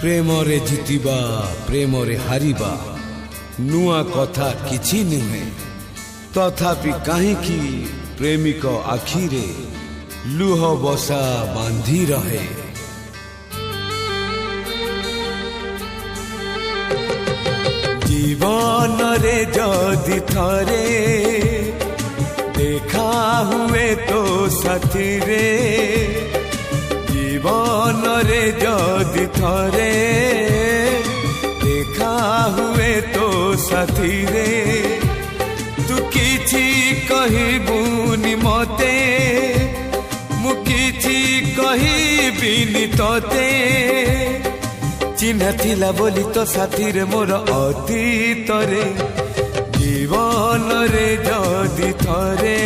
ପ୍ରେମରେ ଜିତିବା ପ୍ରେମରେ ହାରିବା ନୂଆ କଥା କିଛି ନୁହେଁ। ତଥାପି କାହିଁକି ପ୍ରେମିକ ଆଖିରେ ଲୁହ ବସା ବାନ୍ଧି ରହେ। ଜୀବନରେ ଯଦି ଥରେ ଦେଖା ହୁଏ ତୋ ସାଥିରେ, ଜୀବନରେ ଯଦି ଥରେ ଦେଖା ହୁଏ ତୋ ସାଥିରେ, ତୁ କିଛି କହିବୁନି ମତେ, ମୁଁ କିଛି କହିବିନି ତତେ। ଚିହ୍ନା ଥିଲା ବୋଲି ତୋ ସାଥିରେ ମୋର ଅତୀତରେ, ଜୀବନରେ ଯଦି ଥରେ